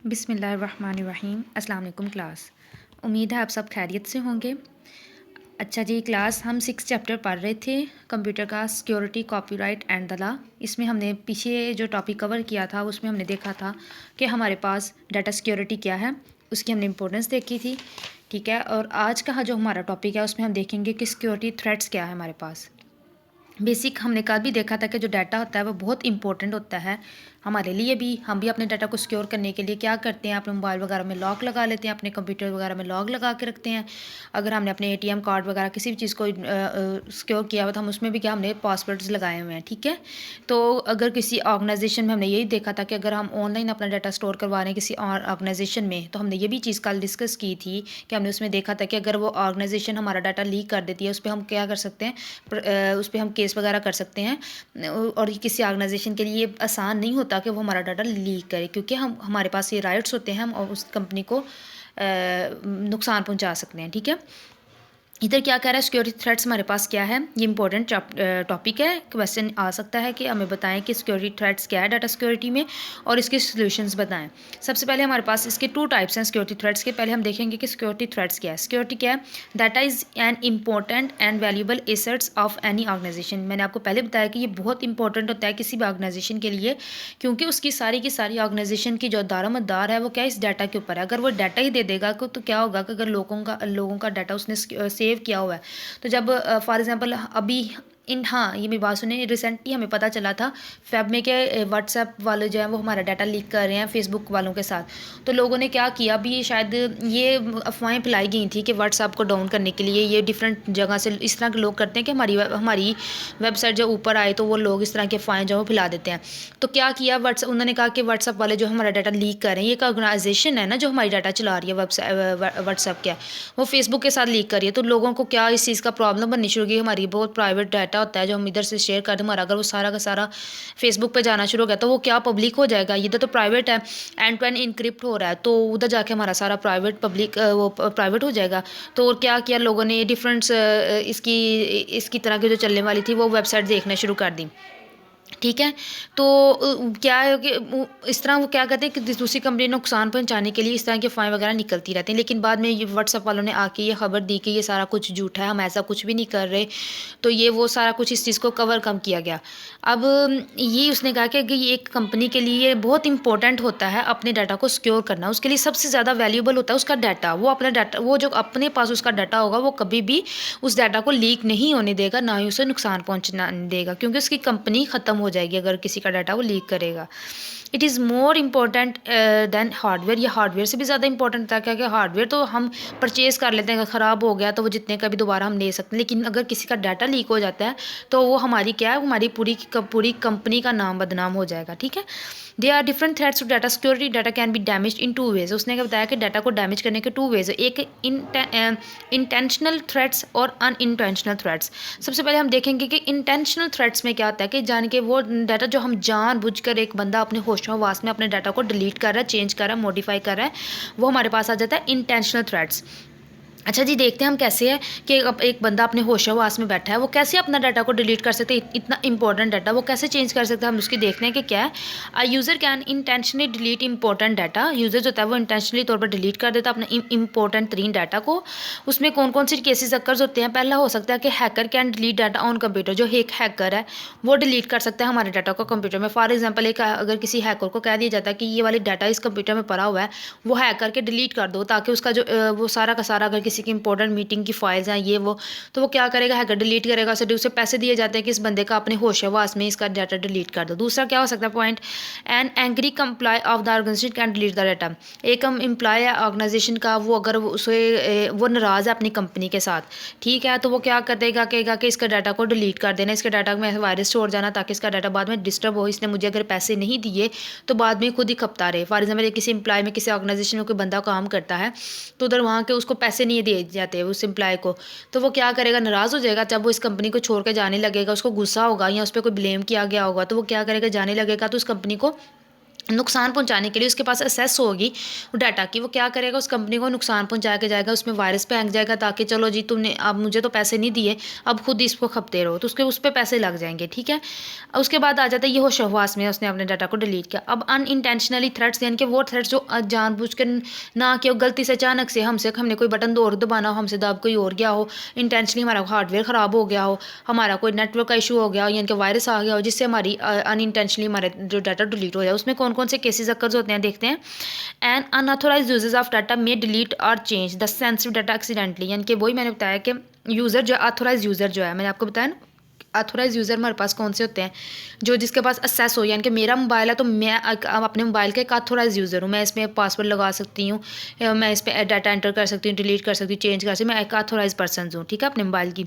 बिस्मिल्लाहिर्रहमानिर्रहीम। अस्सलाम वालेकुम क्लास। उम्मीद है आप सब खैरियत से होंगे। अच्छा जी क्लास, हम 6 चैप्टर पढ़ रहे थे कंप्यूटर का, security, copyright and the law. इसमें हमने पीछे जो टॉपिक कवर किया था उसमें हमने देखा था कि हमारे पास डाटा सिक्योरिटी क्या है, उसकी हमने इंपॉर्टेंस देखी थी। ठीक है, और आज का जो हमारा टॉपिक है उसमें हम देखेंगे कि सिक्योरिटी थ्रेट्स क्या है हमारे पास। बेसिक हमने कल भी देखा था कि जो डाटा होता है वो बहुत इंपॉर्टेंट होता है हमारे लिए भी। हम भी अपने डाटा को सिक्योर करने के लिए क्या करते हैं, अपने मोबाइल वगैरह में लॉक लगा लेते हैं, अपने कंप्यूटर वगैरह में लॉक लगा के रखते हैं। अगर हमने अपने एटीएम कार्ड वगैरह किसी भी चीज़ को सिक्योर किया हुआ तो हम उसमें भी क्या हमने पासवर्ड्स लगाए हुए हैं। ठीक है, तो अगर किसी ऑर्गेनाइजेशन में हमने यही देखा था कि अगर हम ऑनलाइन अपना डाटा स्टोर करवा रहे हैं किसी और ऑर्गेनाइजेशन में, तो हमने ये भी चीज़ कल डिस्कस की थी कि हमने उसमें देखा था कि अगर वो ऑर्गेनाइजेशन हमारा डाटा लीक कर देती है उस पर हम क्या कर सकते हैं, उस पर हम केस वगैरह कर सकते हैं। और ये किसी ऑर्गेनाइजेशन के लिए आसान नहीं होता कि वो हमारा डाटा लीक करे, क्योंकि हम हमारे पास ये राइट्स होते हैं, हम और उस कंपनी को नुकसान पहुंचा सकते हैं। ठीक है, इधर क्या कह रहा है, सिक्योरिटी थ्रेट्स हमारे पास क्या है, ये इंपॉर्टेंट टॉपिक है। क्वेश्चन आ सकता है कि हमें बताएं कि सिक्योरिटी थ्रेट्स क्या है डाटा सिक्योरिटी में और इसके सॉल्यूशंस बताएं। सबसे पहले हमारे पास इसके 2 टाइप्स हैं सिक्योरिटी थ्रेट्स के। पहले हम देखेंगे कि सिक्योरिटी थ्रेट्स क्या है। सिक्योरिटी क्या है, data is an important and valuable assets of any organisation. मैंने आपको पहले बताया कि ये बहुत इंपॉर्टेंट होता है किसी भी ऑर्गेनाइजेशन के लिए, क्योंकि उसकी सारी की सारी ऑर्गेनाइजेशन की जो दारोमदार है वो क्या इस डाटा के ऊपर है। अगर वो डाटा ही दे देगा तो क्या होगा कि अगर लोगों का डाटा उसने सेव किया हुआ है, तो जब फॉर एग्जांपल अभी हाँ, ये मेरी बात सुने, रिसेंटली हमें पता चला था फेब में कि व्हाट्सएप वाले जो है वो हमारा डाटा लीक कर रहे हैं फेसबुक वालों के साथ। तो लोगों ने क्या किया, अभी शायद ये अफवाहें फैलाई गई थी कि व्हाट्सएप को डाउन करने के लिए ये डिफरेंट जगह से इस तरह के लोग करते हैं कि हमारी वेबसाइट जब ऊपर आए तो वो लोग इस तरह की अफवाहें जो फैला देते हैं। तो क्या किया व्हाट्सएप, उन्होंने कहा कि व्हाट्सएप वाले जो हमारा डाटा लीक कर रहे हैं, ये एक ऑर्गेनाइजेशन है ना जो हमारी डाटा चला रही है, व्हाट्सएप क्या वो फेसबुक के साथ लीक कर रही है। तो लोगों को क्या इस चीज़ का प्रॉब्लम बननी शुरू की, हमारी बहुत प्राइवेट डाटा होता है जो हम इधर से शेयर कर दें, हमारा अगर वो सारा का सारा फेसबुक पे जाना शुरू हो गया तो वो क्या पब्लिक हो जाएगा। इधर तो प्राइवेट है, एंड टू एंड इनक्रिप्ट हो रहा है, तो उधर जाके हमारा सारा प्राइवेट पब्लिक वो प्राइवेट हो जाएगा। तो क्या किया लोगों ने, डिफरेंट्स इसकी इसकी तरह की जो चलने वाली थी वो वेबसाइट देखना शुरू कर दी। ठीक है, तो क्या है कि इस तरह वो क्या कहते हैं कि दूसरी कंपनी नुकसान पहुंचाने के लिए इस तरह की अफवाहें वगैरह निकलती रहती हैं, लेकिन बाद में ये व्हाट्सएप वालों ने आके ये खबर दी कि ये सारा कुछ झूठा है, हम ऐसा कुछ भी नहीं कर रहे। तो ये वो सारा कुछ इस चीज़ को कवर कम किया गया। अब ये उसने कहा कि ये एक कंपनी के लिए बहुत इंपॉर्टेंट होता है अपने डाटा को सिक्योर करना, उसके लिए सबसे ज़्यादा वैल्यूबल होता है उसका डाटा। वो अपना डाटा, वो जो अपने पास उसका डाटा होगा वो कभी भी उस डाटा को लीक नहीं होने देगा, ना ही उसे नुकसान पहुँचना देगा, क्योंकि उसकी कंपनी ख़त्म हो जाएगी अगर किसी का डाटा वो लीक करेगा। It is more important than hardware. ये हार्डवेयर से भी ज़्यादा इंपॉर्टेंट था, क्या हार्डवेयर तो हम परचेज़ कर लेते हैं, अगर ख़राब हो गया तो वो जितने का भी दोबारा हम ले सकते हैं, लेकिन अगर किसी का डाटा लीक हो जाता है तो वो हमारी क्या है, हमारी पूरी कंपनी का नाम बदनाम हो जाएगा। ठीक है, they are different threats to data security. Data can be damage in 2 ways. उसने क्या बताया कि डाटा को डैमेज करने के 2 वेज है, एक इंटेंशनल थ्रेट्स और अनइंटेंशनल थ्रेट्स। सबसे पहले हम देखेंगे कि इंटेंशनल थ्रेट्स में क्या होता है कि जान के वो डाटा जो हम जानबूझकर एक बंदा अपने होशो-हवास में अपने डाटा को डिलीट कर रहा है, चेंज कर रहा है, मॉडिफाई कर रहा है, वो हमारे पास आ जाता है इंटेंशनल थ्रेट्स। अच्छा जी, देखते हैं हम कैसे है कि एक बंदा अपने होशो-हवास में बैठा है, वो कैसे अपना डाटा को डिलीट कर सकते हैं, इतना इंपॉर्टेंट डाटा वो कैसे चेंज कर सकते हैं, हम उसकी देखते हैं कि क्या है। अ user can intentionally delete important data. User जो होता है वो इंटेंशनली तौर पर डिलीट कर देता है अपने इंपॉर्टेंट तरीन डाटा को। उसमें कौन कौन से केसेस अक्कर्स होते हैं, पहला हो सकता है कि hacker can delete data on computer. जो एक हैकर है वो डिलीट कर सकता है हमारे डाटा को कंप्यूटर में। फॉर एग्जाम्पल, एक अगर किसी हैकर को कह दिया जाता है कि ये वाली डाटा इस कंप्यूटर में पड़ा हुआ है, वो हैक करके डिलीट कर दो, ताकि उसका जो वो सारा का सारा, अगर किसी की इंपॉर्टेंट मीटिंग की फाइल्स हैं ये वो, तो वो क्या करेगा, हैकर डिलीट करेगा। उसे पैसे दिए जाते हैं कि इस बंदे का अपने होशो-हवास में इसका डाटा डिलीट कर दो। दूसरा क्या हो सकता है point, an angry employee of the organisation can delete the data. एक हम एम्प्लॉय है ऑर्गेनाइजेशन का, वो अगर वो नाराज़ है अपनी कंपनी के साथ, ठीक है, तो वो क्या करेगा, कहेगा कि इसका डाटा को डिलीट कर देना, इसके डाटा में वायरस छोड़ जाना, ताकि इसका डाटा बाद में डिस्टर्ब हो, इसने मुझे अगर पैसे नहीं दिए तो बाद में खुद ही खपता रहे। फॉर एग्जाम्पल, किसी एम्प्लॉय में किसी ऑर्गेनाइजेशन में कोई बंदा काम करता है, तो उधर वहाँ के उसको पैसे नहीं दिए जाते उस एम्प्लॉय को, तो वो क्या करेगा, नाराज़ हो जाएगा। जब वो इस कंपनी को छोड़ के जाने लगेगा, उसको गुस्सा होगा या उस पर कोई ब्लेम किया गया होगा, तो वो क्या करेगा, जाने लगेगा तो उस कंपनी को नुकसान पहुंचाने के लिए उसके पास एक्सेस होगी वो डाटा की, वो क्या करेगा, उस कंपनी को नुकसान पहुंचा के जाएगा, उसमें वायरस फेंक जाएगा ताकि चलो जी तुमने अब मुझे तो पैसे नहीं दिए, अब खुद इसको खपते रहो, तो उसके उस पर पैसे लग जाएंगे, ठीक है। उसके बाद आ जाता है ये होशहवास में उसने अपने डाटा को डिलीट किया। अब अनइंटेंशनली थ्रेट्स, यानी कि वो थ्रेट्स जो जानबूझकर ना कि गलती से अचानक से हमने कोई बटन और दबाना हो, हमसे दब कोई और गया हो, इंटेंशनली हमारा हार्डवेयर ख़राब हो गया हो, हमारा कोई नेटवर्क का इशू हो गया हो, यानी कि वायरस आ गया हो जिससे हमारी अनइंटेंशनली हमारा जो डाटा डिलीट हो जाए। उसमें कौन कौन से केसेस अक्कर होते हैं देखते हैं। And unauthorise uses of data may delete और change the sensitive data accidentally, यानी कि वही मैंने बताया कि यूज़र जो अथोराइज यूज़र जो है, मैंने आपको बताया ना अथोराइज यूज़र हमारे पास कौन से होते हैं, जो जिसके पास एक्सेस हो, यानी कि मेरा मोबाइल है तो मैं अपने मोबाइल का एक अथोराइज यूज़र हूँ, मैं इसमें पासवर्ड लगा सकती हूँ, मैं इस पर डाटा एंटर कर सकती हूँ, डिलीट कर सकती हूँ, चेंज कर सकती हूँ, मैं एक अथोराइज पर्सन हूँ, ठीक है, अपने मोबाइल की।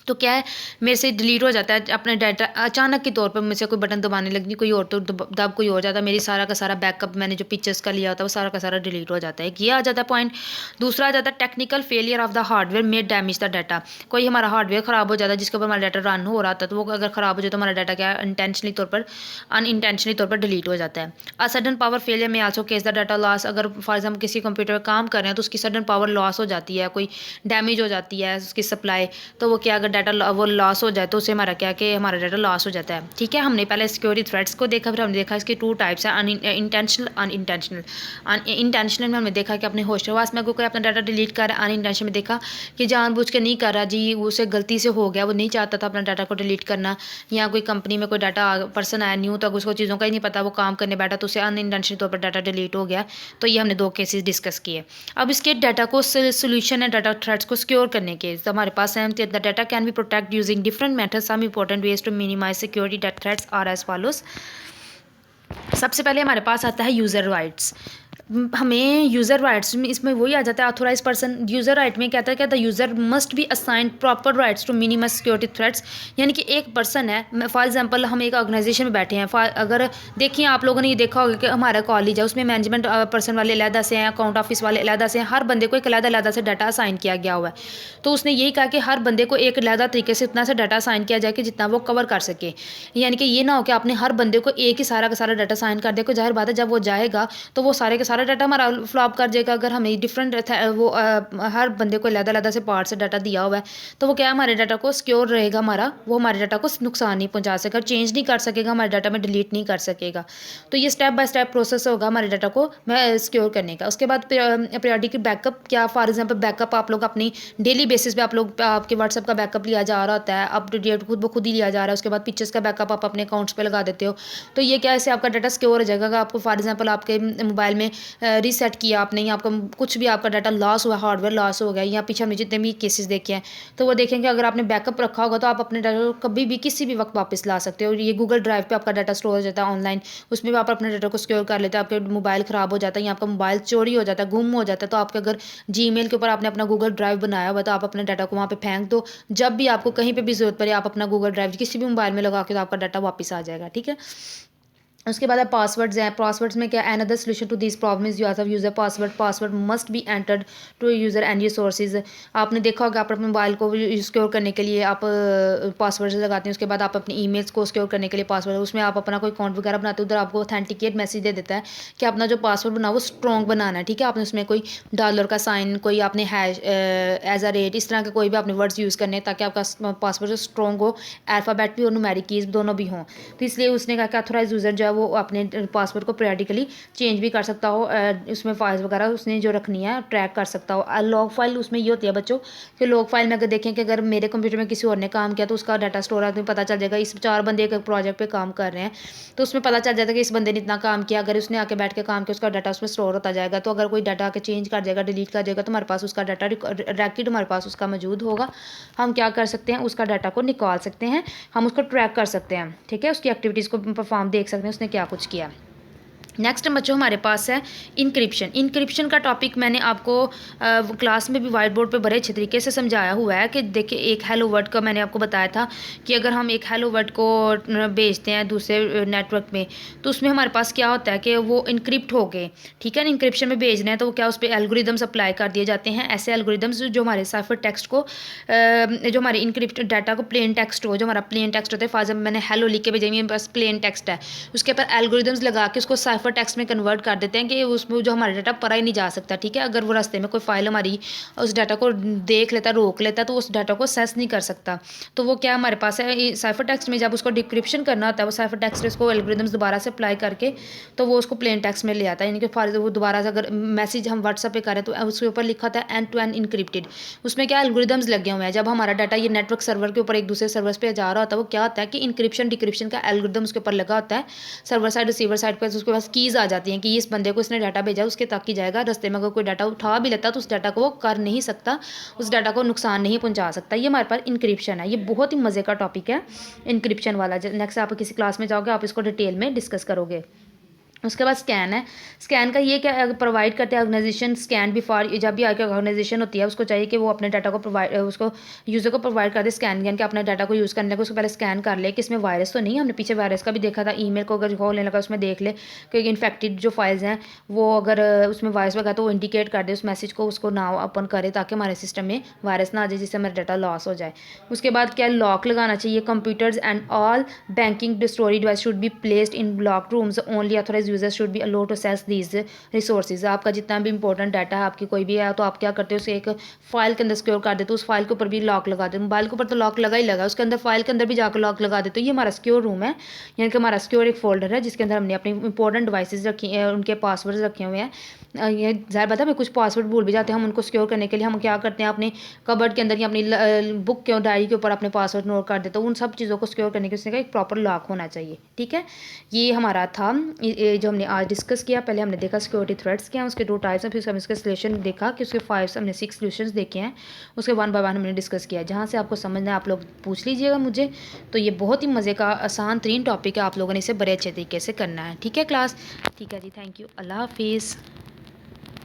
तो क्या है, मेरे से डिलीट हो जाता है अपने डाटा अचानक के तौर पर, मुझसे कोई बटन दबाने लगनी, कोई और तो दब कोई और जाता है, मेरी सारा का सारा बैकअप मैंने जो पिक्चर्स का लिया होता है वो सारा का सारा डिलीट हो जाता है। ये आ जाता है पॉइंट। दूसरा आ जाता है technical failure of the hardware may damage the data, कोई हमारा हार्डवेयर ख़राब हो जाता है जिसके ऊपर हमारा डाटा रन हो रहा था, तो वो अगर ख़राब हो जाए तो हमारा डाटा क्या इंटेंशनली तौर पर अनइंटेंशनली तौर पर डिलीट हो जाता है। अ सडन पावर फेलियर में also case the data loss, अगर फॉर एग्जाम्पल किसी कंप्यूटर पर काम कर रहे हैं तो उसकी सडन पावर लॉस हो जाती है, कोई डैमेज हो जाती है उसकी सप्लाई, तो वो क्या, अगर डाटा वो लॉस हो जाए तो उससे हमारा क्या कि हमारा डाटा लॉस हो जाता है, ठीक है। हमने पहले सिक्योरिटी थ्रेट्स को देखा, फिर हमने देखा इसके टू टाइप्स है, इंटेंशनल अनइंटेंशनल। इंटेंशनल में हमने देखा कि अपने होशहवास में कोई अपना डाटा डिलीट कर रहा है, अनइंटेंशनल में देखा कि जानबूझ के नहीं कर रहा जी, उसे गलती से हो गया, वो नहीं चाहता था अपना डाटा को डिलीट करना, या कोई कंपनी में कोई डाटा पर्सन आया न्यू तक उसको चीज़ों का ही नहीं पता, वो काम करने बैठा तो उसे अनइंटेंशनल तौर पर डाटा डिलीट हो गया। तो ये हमने दो केसेस डिस्कस किए। अब इसके डाटा को सोल्यूशन है डाटा थ्रेट्स को सिक्योर करने के, तो हमारे पास है the data can B protect using different methods. Some important ways to minimize security threats are as follows. सबसे पहले हमारे पास आता है यूज़र राइट्स। हमें यूज़र राइट्स में इसमें वही आ जाता है अथोराइज पर्सन। यूज़र राइट में कहता है क्या, the user must be assigned proper rights to minimise security threats, यानी कि एक पर्सन है, फॉर एग्जांपल हम एक ऑर्गेनाइजेशन में बैठे हैं, अगर देखिए आप लोगों ने ये देखा होगा कि हमारा कॉलेज है उसमें मैनेजमेंट पर्सन वाले अलहदा से हैं, अकाउंट ऑफिस वाले अलहदा से हैं, हर बंदे को एक अलहदा से डाटा असाइन किया गया हुआ है। तो उसने यही कहा कि हर बंदे को एक अलहदा तरीके से इतना सा डाटा असाइन किया जाए कि जितना वो कवर कर सके, यानी कि ये ना हो कि आपने हर बंदे को एक ही सारा का सारा डाटा असाइन कर दिया, को जाहिर बात है जब वो जाएगा तो वो सारे का सारा डाटा हमारा फ्लॉप कर जाएगा। अगर हमें डिफरेंट वो हर बंदे को अलग-अलग से पार्ट से डाटा दिया हुआ है तो वो क्या हमारे डाटा को सिक्योर रहेगा, हमारा वो हमारे डाटा को नुकसान नहीं पहुंचा सकेगा, चेंज नहीं कर सकेगा, हमारे डाटा में डिलीट नहीं कर सकेगा। तो ये स्टेप बाय स्टेप प्रोसेस होगा हमारे डाटा को सिक्योर करने का। उसके बाद पीरियोडिक बैकअप, क्या फॉर एग्जाम्पल बैकअप आप लोग अपनी डेली बेसिस पे आप लोग आपके व्हाट्सएप का बैकअप लिया जा रहा होता है, अप टू डेट खुद ब खुद ही लिया जा रहा है। उसके बाद पिक्चर्स का बैकअप आप अपने अकाउंट्स पे लगा देते हो, तो ये क्या ऐसे आपका डाटा सिक्योर हो जाएगा। अगर आपको फॉर एग्जाम्पल आपके मोबाइल में रीसेट किया आपने, या आपका कुछ भी आपका डाटा लॉस हुआ, हार्डवेयर लॉस हो गया, या पीछे हमने जितने भी केसेस देखे हैं तो वो देखेंगे अगर आपने बैकअप रखा होगा तो आप अपने डाटा को कभी भी किसी भी वक्त वापस ला सकते हो। ये गूगल ड्राइव पे आपका डाटा स्टोर हो जाता है ऑनलाइन, उसमें भी आप अपने डाटा को सिक्योर कर लेते हैं। आपके मोबाइल ख़राब हो जाता है या आपका मोबाइल चोरी हो जाता है, गुम हो जाता है, तो आपके अगर जीमेल के ऊपर आपने अपना गूगल ड्राइव बनाया हुआ तो आप अपने डाटा को वहाँ पे फेंक दो, जब भी आपको कहीं पे भी जरूरत पड़े आप अपना गूगल ड्राइव किसी भी मोबाइल में लगा के तो आपका डाटा वापस आ जाएगा, ठीक है। उसके बाद पासवर्ड्स हैं। पासवर्ड्स में क्या, another solution to this problem is user password. Password must be entered to user and ये सोर्सेज। आपने देखा होगा आप अपने मोबाइल को सिक्योर करने के लिए आप पासवर्ड लगाते हैं, उसके बाद आप अपने ईमेल्स को सिक्योर करने के लिए पासवर्ड, उसमें आप अपना कोई अकाउंट वगैरह बनाते हो, उधर आपको ऑथेंटिकेट मैसेज दे देता है कि अपना जो पासवर्ड बना वो स्ट्रॉन्ग बनाना है, ठीक है। आपने उसमें कोई डॉलर का साइन, कोई आपने हैश एज अ रेट, इस तरह के कोई भी आपने वर्ड्स यूज़ करने हैं ताकि आपका पासवर्ड जो स्ट्रॉन्ग हो, अल्फ़ाबेट भी और न्यूमेरिक कीज़ दोनों भी हों। तो इसलिए उसने कहा कि ऑथोराइज यूज़र जो है वो अपने पासवर्ड को पीरियडिकली चेंज भी कर सकता हो, उसमें फाइल्स वगैरह उसने जो रखनी है ट्रैक कर सकता हो। लॉग फाइल उसमें ये होती है बच्चों कि लॉग फाइल में अगर देखें कि अगर मेरे कंप्यूटर में किसी और ने काम किया तो उसका डाटा स्टोर है, तो पता चल जाएगा। इस 4 बंदे एक प्रोजेक्ट पे काम कर रहे हैं तो उसमें पता चल जाता है कि इस बंदे ने इतना काम किया, अगर उसने आके बैठ के काम किया उसका डाटा उसमें स्टोर होता जाएगा। तो अगर कोई डाटा आके चेंज कर जाएगा, डिलीट कर जाएगा, तो हमारे पास उसका डाटा रैकेट हमारे पास उसका मौजूद होगा। हम क्या कर सकते हैं, उसका डाटा को निकाल सकते हैं, हम उसको ट्रैक कर सकते हैं, ठीक है। उसकी एक्टिविटीज़ को परफॉर्म देख सकते हैं उसने क्या कुछ किया। नेक्स्ट बच्चों हमारे पास है इंक्रिप्शन। इंक्रिप्शन का टॉपिक मैंने आपको क्लास में भी वाइट बोर्ड पे बड़े अच्छे तरीके से समझाया हुआ है कि देखिए एक हेलो वर्ड का मैंने आपको बताया था कि अगर हम एक हेलो वर्ड को भेजते हैं दूसरे नेटवर्क में तो उसमें हमारे पास क्या होता है कि वो इनक्रिप्ट हो गए, ठीक है ना। इंक्रिप्शन में भेज रहे हैं तो वो क्या उस पर एल्गोरिदम्स अप्लाई कर दिए जाते हैं। ऐसे एल्गोरिदम्स जो हमारे साइफर टेक्स्ट को जो हमारे इनक्रिप्ट डाटा को प्लेन टेक्स्ट हो, जो हमारा प्लेन टेक्स्ट होता है, फॉर एग्जाम्पल मैंने हेलो लिख के भेजा, मेरे पास प्लेन टेक्स्ट है, उसके ऊपर एल्गोरिदम्स लगा के उसको साइफर टेक्स्ट में कन्वर्ट कर देते हैं कि उसमें जो हमारा डाटा पढ़ा ही नहीं जा सकता, ठीक है। अगर वो रास्ते में कोई फाइल हमारी उस डाटा को देख लेता, रोक लेता, तो उस डाटा को सेस नहीं कर सकता। तो वो क्या हमारे पास है साइफर टेक्स्ट में, जब उसको डिक्रिप्शन करना होता है वो साइफर टेक्स्ट उसको एल्गोरिदम्स दोबारा से अप्लाई करके तो वो उसको प्लेन टेक्स्ट में ले आता है। यानी कि वो दोबारा से अगर मैसेज हम व्हाट्सएप पे करें तो उसके ऊपर लिखा होता है एंड टू एंड इनक्रिप्टेड, उसमें क्या एल्गोरिदम्स लगे हुए हैं। जब हमारा डाटा ये नेटवर्क सर्वर के ऊपर एक दूसरे सर्वर पे जा रहा होता है, वो क्या होता है कि इनक्रिप्शन डिक्रिप्शन का एल्गोरिदम उसके ऊपर लगा होता है। सर्वर साइड रिसीवर साइड पर उसके पास कीज़ आ जाती हैं कि इस बंदे को इसने डाटा भेजा, उसके तक ही जाएगा। रास्ते में अगर कोई डाटा उठा भी लेता तो उस डाटा को वो कर नहीं सकता, उस डाटा को नुकसान नहीं पहुंचा सकता। ये हमारे पास इनक्रिप्शन है। ये बहुत ही मज़े का टॉपिक है इनक्रिप्शन वाला। नेक्स्ट आप किसी क्लास में जाओगे आप इसको डिटेल में डिस्कस करोगे। उसके बाद स्कैन है। स्कैन का ये क्या प्रोवाइड करते हैं ऑर्गेनाइजेशन स्कैन बिफोर, जब भी आगे ऑर्गेनाइजेशन होती है उसको चाहिए कि वो अपने डाटा को प्रोवाइड उसको यूज़र को प्रोवाइड कर दे स्कैन, यानी कि अपने डाटा को यूज़ करने को उसको पहले स्कैन कर ले कि इसमें वायरस तो नहीं। हमने पीछे वायरस का भी देखा था, ईमेल को अगर खोलने लगा उसमें देख ले कि इन्फेक्टेड जो फाइल्स हैं वो अगर उसमें वायरस वगैरह तो वो इंडिकेट कर दे उस मैसेज को, उसको ना ओपन करे ताकि हमारे सिस्टम में वायरस ना आ जाए जिससे हमारा डाटा लॉस हो जाए। उसके बाद क्या लॉक लगाना चाहिए। Computers and all banking storage device should be placed in lock rooms, only authorise users should be allowed to access these resources. आपका जितना भी इंपॉर्टेंट डाटा है आपकी कोई भी है तो आप क्या करते हो उसे एक फाइल के अंदर सिक्योर कर देते हो, उस फाइल के ऊपर भी लॉक लगा देते हो। मोबाइल के ऊपर तो लॉक लगा ही लगा, उसके अंदर फाइल के अंदर भी जाकर लॉक लगा देते हो। ये हमारा सिक्योर रूम है, यानी कि हमारा सिक्योर एक फोल्डर है जिसके अंदर हमने अपनी इंपॉर्टेंट डिवाइसेज रखी हैं, उनके पासवर्ड रखे हुए हैं। ये ज़ाहिर बात है कुछ पासवर्ड भूल भी जाते हैं, हम उनको सिक्योर करने के लिए हम क्या करते हैं अपने कबर्ड के अंदर या अपनी बुक के डायरी के ऊपर अपने पासवर्ड नोट कर देते हैं। उन सब चीज़ों को सिक्योर करने के उसका एक प्रॉपर लॉक होना चाहिए, ठीक है। ये हमारा था जो हमने आज डिस्कस किया। पहले हमने देखा सिक्योरिटी थ्रेट्स क्या हैं, उसके 2 टाइप्स हैं, फिर हमने उसके सोल्यूशन देखा कि उसके 5 हमने 6 सोल्यूशंस देखे हैं, उसके 1 बाय 1 हमने डिस्कस किया। जहाँ से आपको समझना है आप लोग पूछ लीजिएगा मुझे। तो ये बहुत ही मज़े का आसान तरीन टॉपिक है, आप लोगों ने इसे बड़े अच्छे तरीके से करना है, ठीक है क्लास। ठीक है जी, थैंक यू, अल्लाह हाफिज़।